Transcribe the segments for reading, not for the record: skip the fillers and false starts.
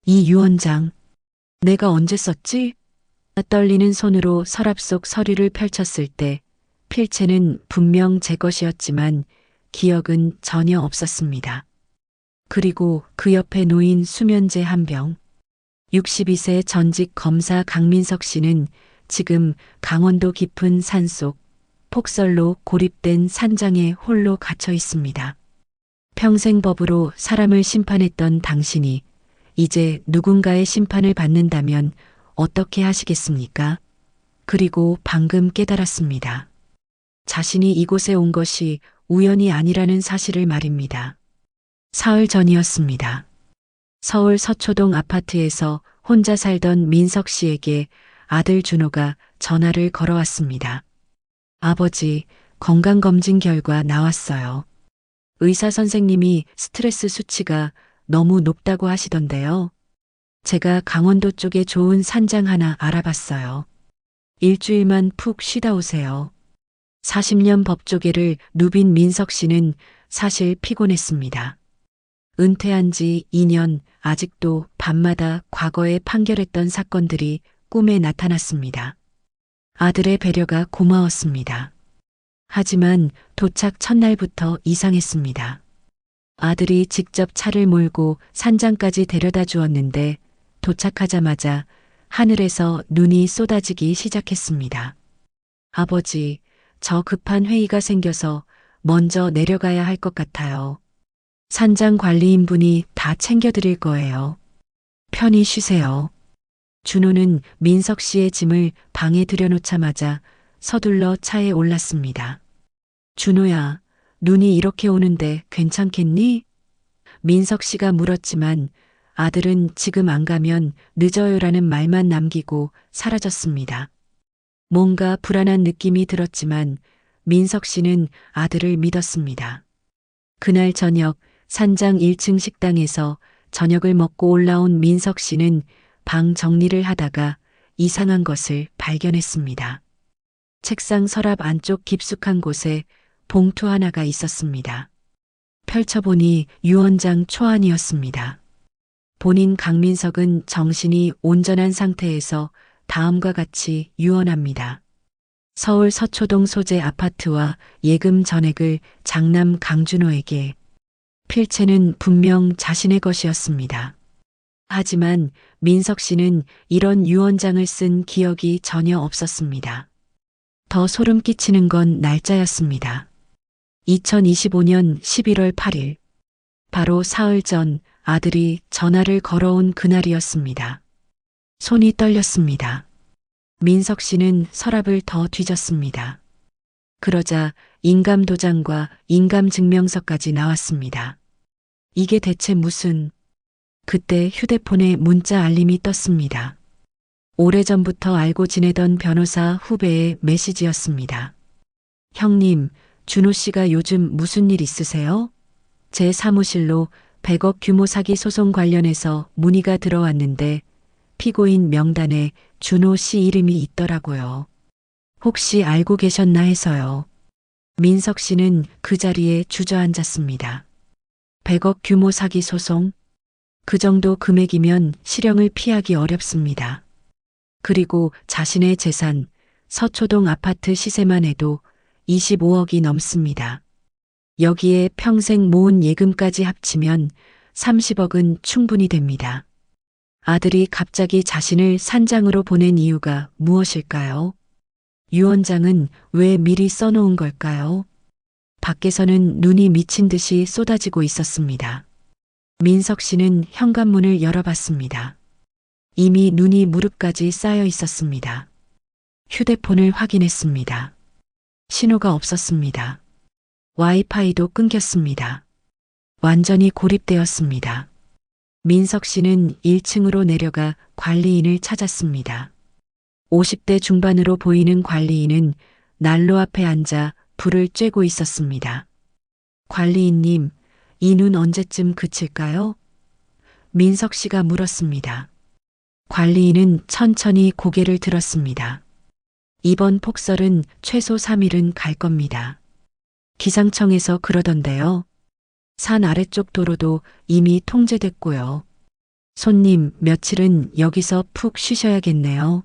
이 유언장, 내가 언제 썼지? 떨리는 손으로 서랍 속 서류를 펼쳤을 때 필체는 분명 제 것이었지만 기억은 전혀 없었습니다. 그리고 그 옆에 놓인 수면제 한 병. 62세 전직 검사 강민석 씨는 지금 강원도 깊은 산속 폭설로 고립된 산장에 홀로 갇혀 있습니다. 평생 법으로 사람을 심판했던 당신이 이제 누군가의 심판을 받는다면 어떻게 하시겠습니까? 그리고 방금 깨달았습니다. 자신이 이곳에 온 것이 우연이 아니라는 사실을 말입니다. 사흘 전이었습니다. 서울 서초동 아파트에서 혼자 살던 민석 씨에게 아들 준호가 전화를 걸어왔습니다. 아버지, 건강검진 결과 나왔어요. 의사 선생님이 스트레스 수치가 너무 높다고 하시던데요. 제가 강원도 쪽에 좋은 산장 하나 알아봤어요. 일주일만 푹 쉬다 오세요. 40년 법조계를 누빈 민석 씨는 사실 피곤했습니다. 은퇴한 지 2년 아직도 밤마다 과거에 판결했던 사건들이 꿈에 나타났습니다. 아들의 배려가 고마웠습니다. 하지만 도착 첫날부터 이상했습니다. 아들이 직접 차를 몰고 산장까지 데려다 주었는데 도착하자마자 하늘에서 눈이 쏟아지기 시작했습니다. 아버지, 저 급한 회의가 생겨서 먼저 내려가야 할 것 같아요. 산장 관리인분이 다 챙겨드릴 거예요. 편히 쉬세요. 준호는 민석 씨의 짐을 방에 들여놓자마자 서둘러 차에 올랐습니다. 준호야, 눈이 이렇게 오는데 괜찮겠니? 민석 씨가 물었지만 아들은 지금 안 가면 늦어요라는 말만 남기고 사라졌습니다. 뭔가 불안한 느낌이 들었지만 민석 씨는 아들을 믿었습니다. 그날 저녁 산장 1층 식당에서 저녁을 먹고 올라온 민석 씨는 방 정리를 하다가 이상한 것을 발견했습니다. 책상 서랍 안쪽 깊숙한 곳에 봉투 하나가 있었습니다. 펼쳐보니 유언장 초안이었습니다. 본인 강민석은 정신이 온전한 상태에서 다음과 같이 유언합니다. 서울 서초동 소재 아파트와 예금 전액을 장남 강준호에게. 필체는 분명 자신의 것이었습니다. 하지만 민석 씨는 이런 유언장을 쓴 기억이 전혀 없었습니다. 더 소름 끼치는 건 날짜였습니다. 2025년 11월 8일. 바로 사흘 전 아들이 전화를 걸어온 그날이었습니다. 손이 떨렸습니다. 민석 씨는 서랍을 더 뒤졌습니다. 그러자 인감도장과 인감증명서까지 나왔습니다. 이게 대체 무슨... 그때 휴대폰에 문자 알림이 떴습니다. 오래전부터 알고 지내던 변호사 후배의 메시지였습니다. 형님, 준호 씨가 요즘 무슨 일 있으세요? 제 사무실로 100억 규모 사기 소송 관련해서 문의가 들어왔는데 피고인 명단에 준호 씨 이름이 있더라고요. 혹시 알고 계셨나 해서요. 민석 씨는 그 자리에 주저앉았습니다. 100억 규모 사기 소송? 그 정도 금액이면 실형을 피하기 어렵습니다. 그리고 자신의 재산, 서초동 아파트 시세만 해도 25억이 넘습니다. 여기에 평생 모은 예금까지 합치면 30억은 충분히 됩니다. 아들이 갑자기 자신을 산장으로 보낸 이유가 무엇일까요? 유언장은 왜 미리 써놓은 걸까요? 밖에서는 눈이 미친 듯이 쏟아지고 있었습니다. 민석 씨는 현관문을 열어봤습니다. 이미 눈이 무릎까지 쌓여 있었습니다. 휴대폰을 확인했습니다. 신호가 없었습니다. 와이파이도 끊겼습니다. 완전히 고립되었습니다. 민석 씨는 1층으로 내려가 관리인을 찾았습니다. 50대 중반으로 보이는 관리인은 난로 앞에 앉아 불을 쬐고 있었습니다. 관리인님, 이 눈 언제쯤 그칠까요? 민석 씨가 물었습니다. 관리인은 천천히 고개를 들었습니다. 이번 폭설은 최소 3일은 갈 겁니다. 기상청에서 그러던데요. 산 아래쪽 도로도 이미 통제됐고요. 손님, 며칠은 여기서 푹 쉬셔야겠네요.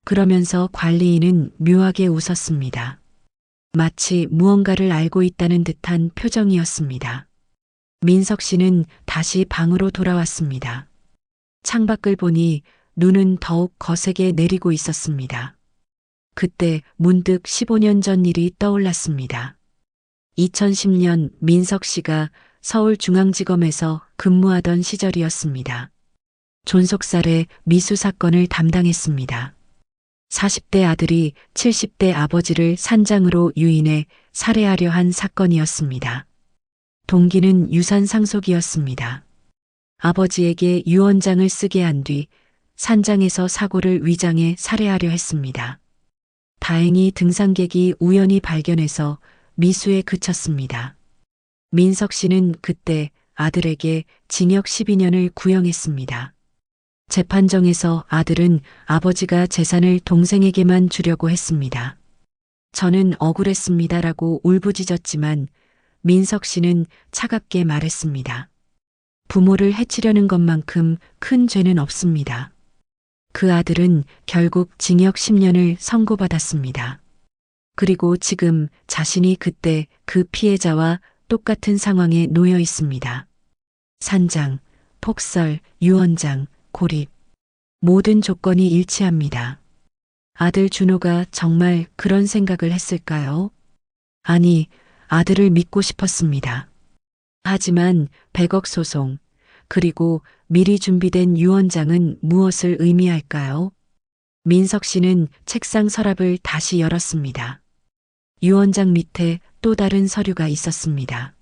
그러면서 관리인은 묘하게 웃었습니다. 마치 무언가를 알고 있다는 듯한 표정이었습니다. 민석 씨는 다시 방으로 돌아왔습니다. 창밖을 보니 눈은 더욱 거세게 내리고 있었습니다. 그때 문득 15년 전 일이 떠올랐습니다. 2010년 민석 씨가 서울중앙지검에서 근무하던 시절이었습니다. 존속살해 미수 사건을 담당했습니다. 40대 아들이 70대 아버지를 산장으로 유인해 살해하려 한 사건이었습니다. 동기는 유산 상속이었습니다. 아버지에게 유언장을 쓰게 한 뒤 산장에서 사고를 위장해 살해하려 했습니다. 다행히 등산객이 우연히 발견해서 미수에 그쳤습니다. 민석 씨는 그때 아들에게 징역 12년을 구형했습니다. 재판정에서 아들은 아버지가 재산을 동생에게만 주려고 했습니다. 저는 억울했습니다라고 울부짖었지만 민석 씨는 차갑게 말했습니다. 부모를 해치려는 것만큼 큰 죄는 없습니다. 그 아들은 결국 징역 10년을 선고받았습니다. 그리고 지금 자신이 그때 그 피해자와 똑같은 상황에 놓여 있습니다. 산장, 폭설, 유언장, 고립. 모든 조건이 일치합니다. 아들 준호가 정말 그런 생각을 했을까요? 아니, 아들을 믿고 싶었습니다. 하지만 100억 소송, 그리고 미리 준비된 유언장은 무엇을 의미할까요? 민석 씨는 책상 서랍을 다시 열었습니다. 유언장 밑에 또 다른 서류가 있었습니다.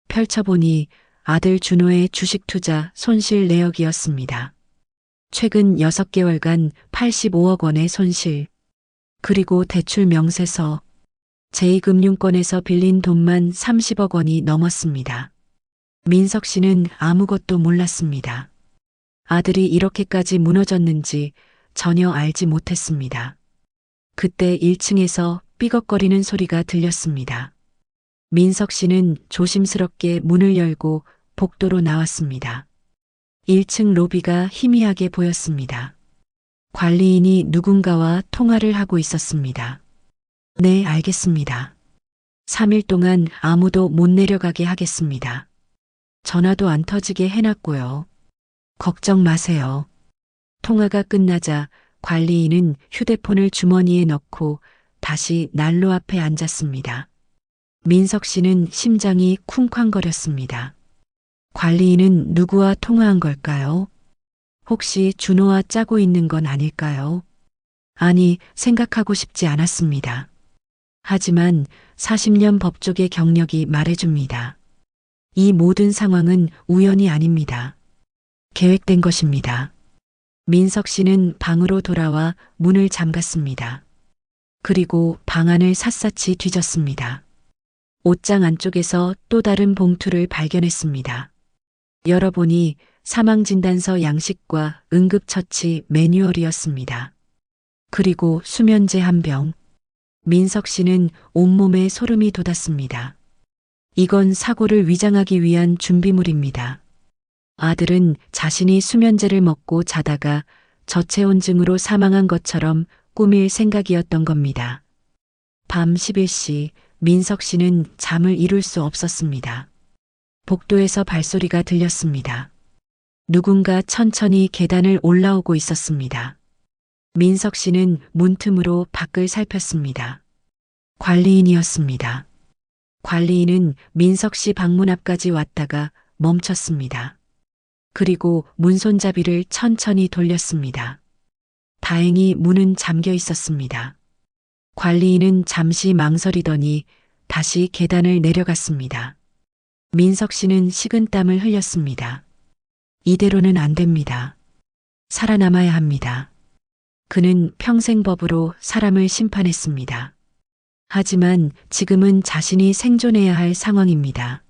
펼쳐보니 아들 준호의 주식 투자 손실 내역이었습니다. 최근 6개월간 85억 원의 손실, 그리고 대출 명세서, 제2금융권에서 빌린 돈만 30억 원이 넘었습니다. 민석 씨는 아무것도 몰랐습니다. 아들이 이렇게까지 무너졌는지 전혀 알지 못했습니다. 그때 1층에서 삐걱거리는 소리가 들렸습니다. 민석 씨는 조심스럽게 문을 열고 복도로 나왔습니다. 1층 로비가 희미하게 보였습니다. 관리인이 누군가와 통화를 하고 있었습니다. 네, 알겠습니다. 3일 동안 아무도 못 내려가게 하겠습니다. 전화도 안 터지게 해놨고요. 걱정 마세요. 통화가 끝나자 관리인은 휴대폰을 주머니에 넣고 다시 난로 앞에 앉았습니다. 민석 씨는 심장이 쿵쾅거렸습니다. 관리인은 누구와 통화한 걸까요? 혹시 준호와 짜고 있는 건 아닐까요? 아니, 생각하고 싶지 않았습니다. 하지만 40년 법조계 경력이 말해줍니다. 이 모든 상황은 우연이 아닙니다. 계획된 것입니다. 민석 씨는 방으로 돌아와 문을 잠갔습니다. 그리고 방안을 샅샅이 뒤졌습니다. 옷장 안쪽에서 또 다른 봉투를 발견했습니다. 열어보니 사망진단서 양식과 응급처치 매뉴얼이었습니다. 그리고 수면제 한 병. 민석 씨는 온몸에 소름이 돋았습니다. 이건 사고를 위장하기 위한 준비물입니다. 아들은 자신이 수면제를 먹고 자다가 저체온증으로 사망한 것처럼 꾸밀 생각이었던 겁니다. 밤 11시 민석 씨는 잠을 이룰 수 없었습니다. 복도에서 발소리가 들렸습니다. 누군가 천천히 계단을 올라오고 있었습니다. 민석 씨는 문틈으로 밖을 살폈습니다. 관리인이었습니다. 관리인은 민석 씨 방문 앞까지 왔다가 멈췄습니다. 그리고 문손잡이를 천천히 돌렸습니다. 다행히 문은 잠겨 있었습니다. 관리인은 잠시 망설이더니 다시 계단을 내려갔습니다. 민석 씨는 식은땀을 흘렸습니다. 이대로는 안 됩니다. 살아남아야 합니다. 그는 평생법으로 사람을 심판했습니다. 하지만 지금은 자신이 생존해야 할 상황입니다.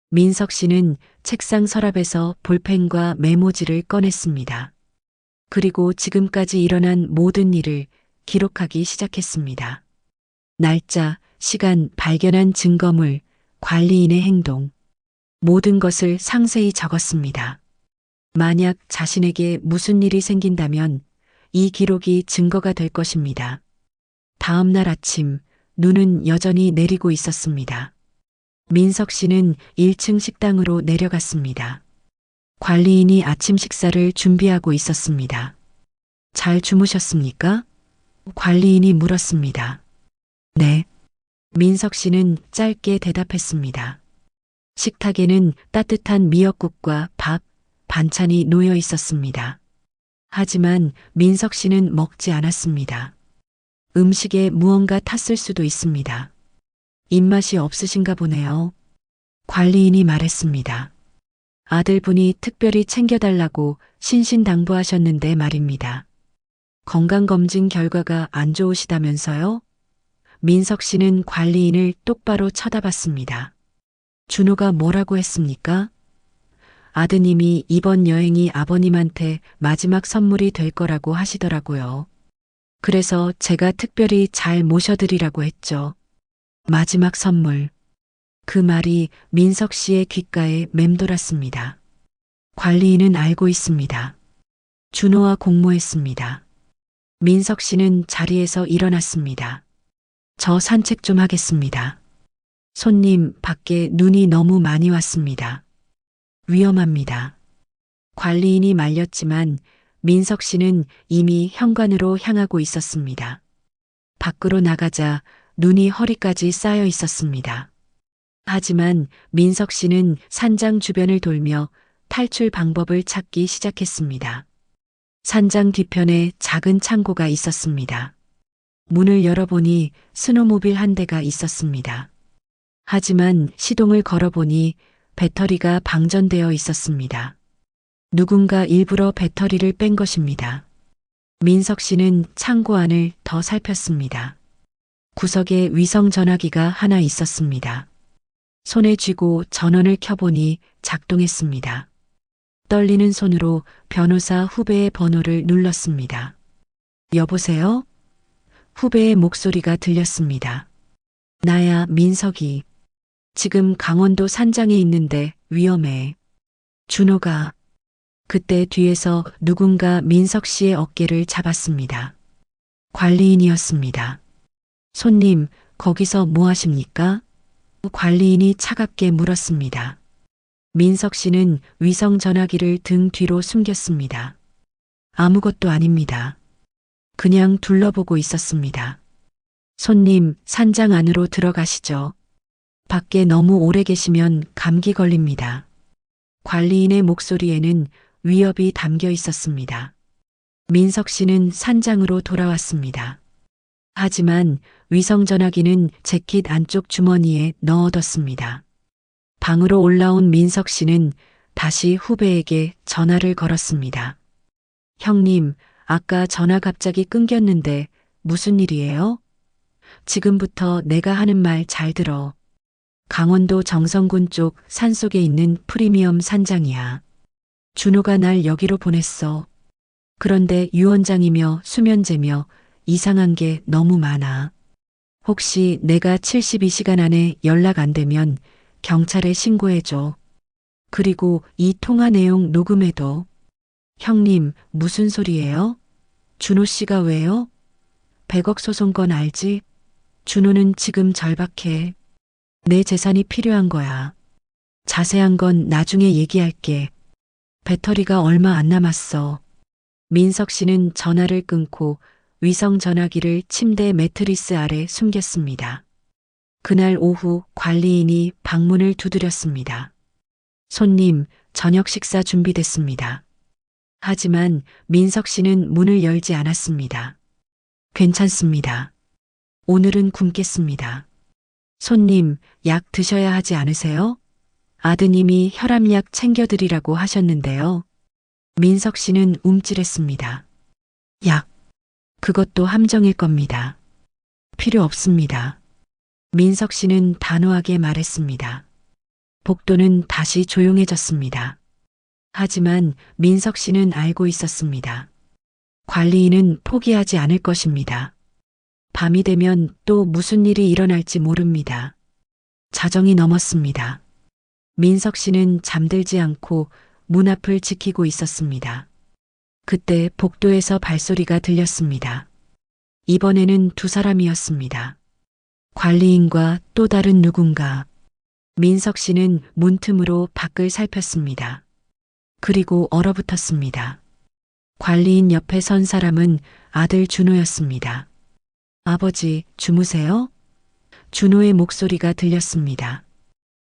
민석 씨는 책상 서랍에서 볼펜과 메모지를 꺼냈습니다. 그리고 지금까지 일어난 모든 일을 기록하기 시작했습니다. 날짜, 시간, 발견한 증거물, 관리인의 행동, 모든 것을 상세히 적었습니다. 만약 자신에게 무슨 일이 생긴다면 이 기록이 증거가 될 것입니다. 다음 날 아침, 눈은 여전히 내리고 있었습니다. 민석 씨는 1층 식당으로 내려갔습니다. 관리인이 아침 식사를 준비하고 있었습니다. 잘 주무셨습니까? 관리인이 물었습니다. 네. 민석 씨는 짧게 대답했습니다. 식탁에는 따뜻한 미역국과 밥, 반찬이 놓여 있었습니다. 하지만 민석 씨는 먹지 않았습니다. 음식에 무언가 탔을 수도 있습니다. 입맛이 없으신가 보네요. 관리인이 말했습니다. 아들분이 특별히 챙겨달라고 신신당부하셨는데 말입니다. 건강검진 결과가 안 좋으시다면서요? 민석 씨는 관리인을 똑바로 쳐다봤습니다. 준호가 뭐라고 했습니까? 아드님이 이번 여행이 아버님한테 마지막 선물이 될 거라고 하시더라고요. 그래서 제가 특별히 잘 모셔드리라고 했죠. 마지막 선물. 그 말이 민석 씨의 귓가에 맴돌았습니다. 관리인은 알고 있습니다. 준호와 공모했습니다. 민석 씨는 자리에서 일어났습니다. 저 산책 좀 하겠습니다. 손님, 밖에 눈이 너무 많이 왔습니다. 위험합니다. 관리인이 말렸지만 민석 씨는 이미 현관으로 향하고 있었습니다. 밖으로 나가자 눈이 허리까지 쌓여 있었습니다. 하지만 민석 씨는 산장 주변을 돌며 탈출 방법을 찾기 시작했습니다. 산장 뒤편에 작은 창고가 있었습니다. 문을 열어보니 스노모빌 한 대가 있었습니다. 하지만 시동을 걸어보니 배터리가 방전되어 있었습니다. 누군가 일부러 배터리를 뺀 것입니다. 민석 씨는 창고 안을 더 살폈습니다. 구석에 위성 전화기가 하나 있었습니다. 손에 쥐고 전원을 켜보니 작동했습니다. 떨리는 손으로 변호사 후배의 번호를 눌렀습니다. 여보세요? 후배의 목소리가 들렸습니다. 나야, 민석이. 지금 강원도 산장에 있는데 위험해. 준호가. 그때 뒤에서 누군가 민석 씨의 어깨를 잡았습니다. 관리인이었습니다. 손님, 거기서 뭐 하십니까? 관리인이 차갑게 물었습니다. 민석 씨는 위성 전화기를 등 뒤로 숨겼습니다. 아무것도 아닙니다. 그냥 둘러보고 있었습니다. 손님, 산장 안으로 들어가시죠. 밖에 너무 오래 계시면 감기 걸립니다. 관리인의 목소리에는 위협이 담겨 있었습니다. 민석 씨는 산장으로 돌아왔습니다. 하지만 위성 전화기는 재킷 안쪽 주머니에 넣어뒀습니다. 방으로 올라온 민석 씨는 다시 후배에게 전화를 걸었습니다. 형님, 아까 전화 갑자기 끊겼는데 무슨 일이에요? 지금부터 내가 하는 말 잘 들어. 강원도 정선군 쪽 산속에 있는 프리미엄 산장이야. 준호가 날 여기로 보냈어. 그런데 유언장이며 수면제며 이상한 게 너무 많아. 혹시 내가 72시간 안에 연락 안 되면 경찰에 신고해줘. 그리고 이 통화 내용 녹음해도. 형님, 무슨 소리예요? 준호 씨가 왜요? 100억 소송건 알지? 준호는 지금 절박해. 내 재산이 필요한 거야. 자세한 건 나중에 얘기할게. 배터리가 얼마 안 남았어. 민석 씨는 전화를 끊고 위성 전화기를 침대 매트리스 아래 숨겼습니다. 그날 오후 관리인이 방문을 두드렸습니다. 손님, 저녁 식사 준비됐습니다. 하지만 민석 씨는 문을 열지 않았습니다. 괜찮습니다. 오늘은 굶겠습니다. 손님, 약 드셔야 하지 않으세요? 아드님이 혈압약 챙겨드리라고 하셨는데요. 민석 씨는 움찔했습니다. 약, 그것도 함정일 겁니다. 필요 없습니다. 민석 씨는 단호하게 말했습니다. 복도는 다시 조용해졌습니다. 하지만 민석 씨는 알고 있었습니다. 관리인은 포기하지 않을 것입니다. 밤이 되면 또 무슨 일이 일어날지 모릅니다. 자정이 넘었습니다. 민석 씨는 잠들지 않고 문 앞을 지키고 있었습니다. 그때 복도에서 발소리가 들렸습니다. 이번에는 두 사람이었습니다. 관리인과 또 다른 누군가. 민석 씨는 문틈으로 밖을 살폈습니다. 그리고 얼어붙었습니다. 관리인 옆에 선 사람은 아들 준호였습니다. 아버지, 주무세요? 준호의 목소리가 들렸습니다.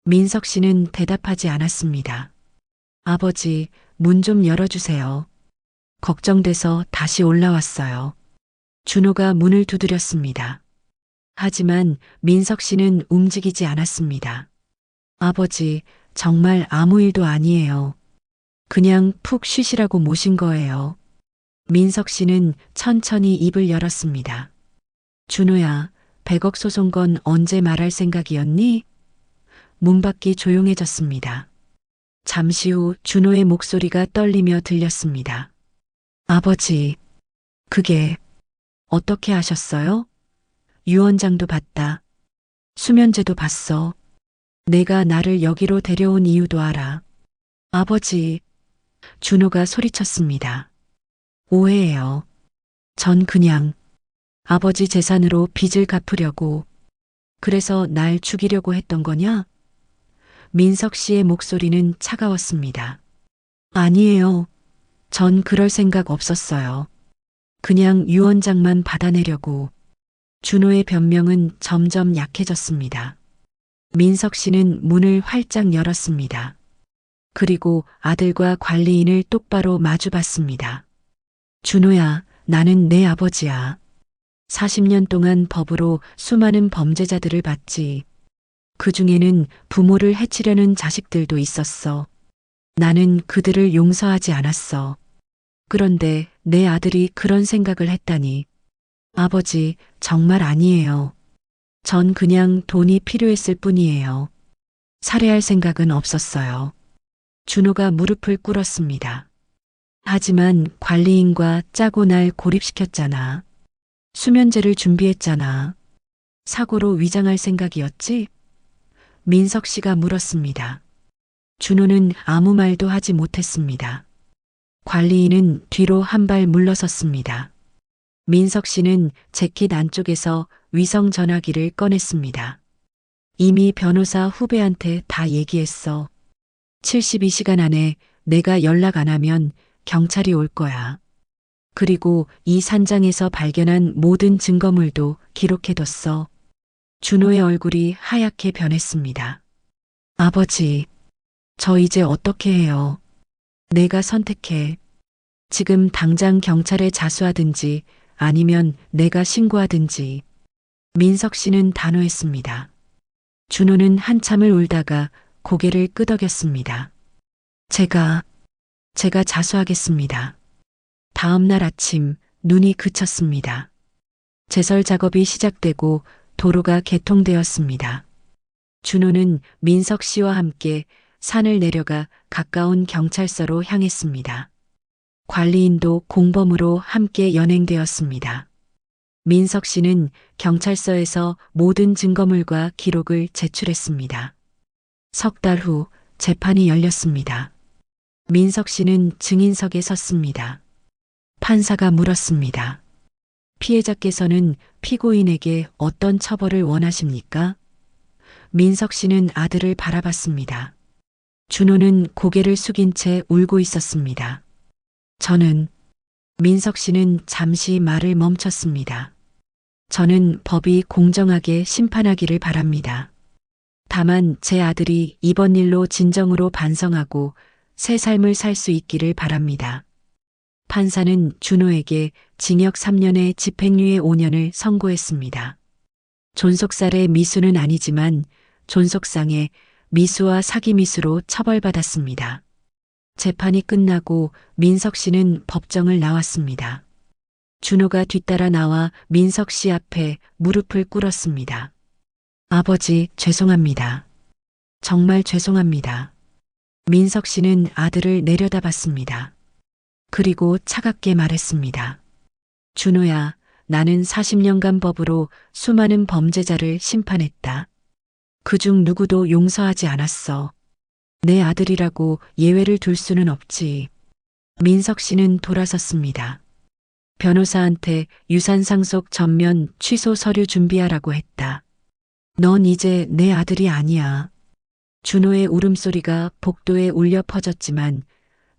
민석 씨는 대답하지 않았습니다. 아버지, 문 좀 열어주세요. 걱정돼서 다시 올라왔어요. 준호가 문을 두드렸습니다. 하지만 민석 씨는 움직이지 않았습니다. 아버지, 정말 아무 일도 아니에요. 그냥 푹 쉬시라고 모신 거예요. 민석 씨는 천천히 입을 열었습니다. 준호야, 100억 소송 건 언제 말할 생각이었니? 문밖이 조용해졌습니다. 잠시 후 준호의 목소리가 떨리며 들렸습니다. 아버지, 그게 어떻게 하셨어요? 유언장도 봤다. 수면제도 봤어. 내가 나를 여기로 데려온 이유도 알아. 아버지, 준호가 소리쳤습니다. 오해예요. 전 그냥 아버지 재산으로 빚을 갚으려고, 그래서 날 죽이려고 했던 거냐? 민석 씨의 목소리는 차가웠습니다. 아니에요. 전 그럴 생각 없었어요. 그냥 유언장만 받아내려고. 준호의 변명은 점점 약해졌습니다. 민석 씨는 문을 활짝 열었습니다. 그리고 아들과 관리인을 똑바로 마주봤습니다. 준호야, 나는 내 아버지야. 40년 동안 법으로 수많은 범죄자들을 봤지. 그 중에는 부모를 해치려는 자식들도 있었어. 나는 그들을 용서하지 않았어. 그런데 내 아들이 그런 생각을 했다니. 아버지, 정말 아니에요. 전 그냥 돈이 필요했을 뿐이에요. 살해할 생각은 없었어요. 준호가 무릎을 꿇었습니다. 하지만 관리인과 짜고 날 고립시켰잖아. 수면제를 준비했잖아. 사고로 위장할 생각이었지? 민석 씨가 물었습니다. 준호는 아무 말도 하지 못했습니다. 관리인은 뒤로 한 발 물러섰습니다. 민석 씨는 재킷 안쪽에서 위성 전화기를 꺼냈습니다. 이미 변호사 후배한테 다 얘기했어. 72시간 안에 내가 연락 안 하면 경찰이 올 거야. 그리고 이 산장에서 발견한 모든 증거물도 기록해뒀어. 준호의 얼굴이 하얗게 변했습니다. 아버지, 저 이제 어떻게 해요? 내가 선택해. 지금 당장 경찰에 자수하든지 아니면 내가 신고하든지. 민석 씨는 단호했습니다. 준호는 한참을 울다가 고개를 끄덕였습니다. 제가 자수하겠습니다. 다음 날 아침 눈이 그쳤습니다. 제설 작업이 시작되고 도로가 개통되었습니다. 준호는 민석 씨와 함께 산을 내려가 가까운 경찰서로 향했습니다. 관리인도 공범으로 함께 연행되었습니다. 민석 씨는 경찰서에서 모든 증거물과 기록을 제출했습니다. 석 달 후 재판이 열렸습니다. 민석 씨는 증인석에 섰습니다. 판사가 물었습니다. 피해자께서는 피고인에게 어떤 처벌을 원하십니까? 민석 씨는 아들을 바라봤습니다. 준호는 고개를 숙인 채 울고 있었습니다. 민석 씨는 잠시 말을 멈췄습니다. 저는 법이 공정하게 심판하기를 바랍니다. 다만 제 아들이 이번 일로 진정으로 반성하고 새 삶을 살 수 있기를 바랍니다. 판사는 준호에게 징역 3년에 집행유예 5년을 선고했습니다. 존속살해 미수는 아니지만 존속상해 미수와 사기미수로 처벌받았습니다. 재판이 끝나고 민석 씨는 법정을 나왔습니다. 준호가 뒤따라 나와 민석 씨 앞에 무릎을 꿇었습니다. 아버지, 죄송합니다. 정말 죄송합니다. 민석 씨는 아들을 내려다봤습니다. 그리고 차갑게 말했습니다. 준호야, 나는 40년간 법으로 수많은 범죄자를 심판했다. 그중 누구도 용서하지 않았어. 내 아들이라고 예외를 둘 수는 없지. 민석 씨는 돌아섰습니다. 변호사한테 유산 상속 전면 취소 서류 준비하라고 했다. 넌 이제 내 아들이 아니야. 준호의 울음소리가 복도에 울려 퍼졌지만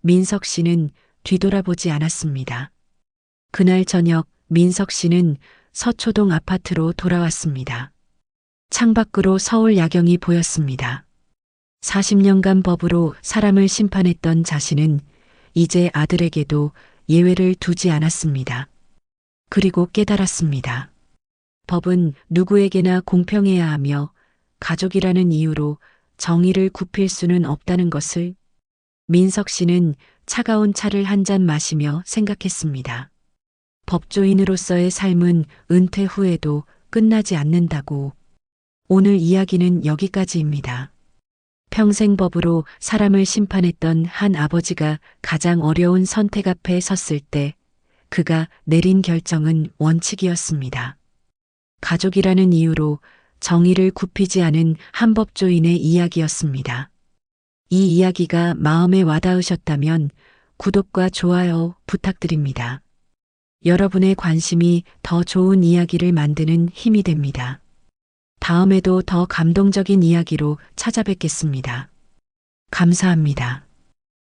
민석 씨는 뒤돌아보지 않았습니다. 그날 저녁 민석 씨는 서초동 아파트로 돌아왔습니다. 창밖으로 서울 야경이 보였습니다. 40년간 법으로 사람을 심판했던 자신은 이제 아들에게도 예외를 두지 않았습니다. 그리고 깨달았습니다. 법은 누구에게나 공평해야 하며 가족이라는 이유로 정의를 굽힐 수는 없다는 것을. 민석 씨는 차가운 차를 한 잔 마시며 생각했습니다. 법조인으로서의 삶은 은퇴 후에도 끝나지 않는다고. 오늘 이야기는 여기까지입니다. 평생 법으로 사람을 심판했던 한 아버지가 가장 어려운 선택 앞에 섰을 때 그가 내린 결정은 원칙이었습니다. 가족이라는 이유로 정의를 굽히지 않은 한 법조인의 이야기였습니다. 이 이야기가 마음에 와닿으셨다면 구독과 좋아요 부탁드립니다. 여러분의 관심이 더 좋은 이야기를 만드는 힘이 됩니다. 다음에도 더 감동적인 이야기로 찾아뵙겠습니다. 감사합니다.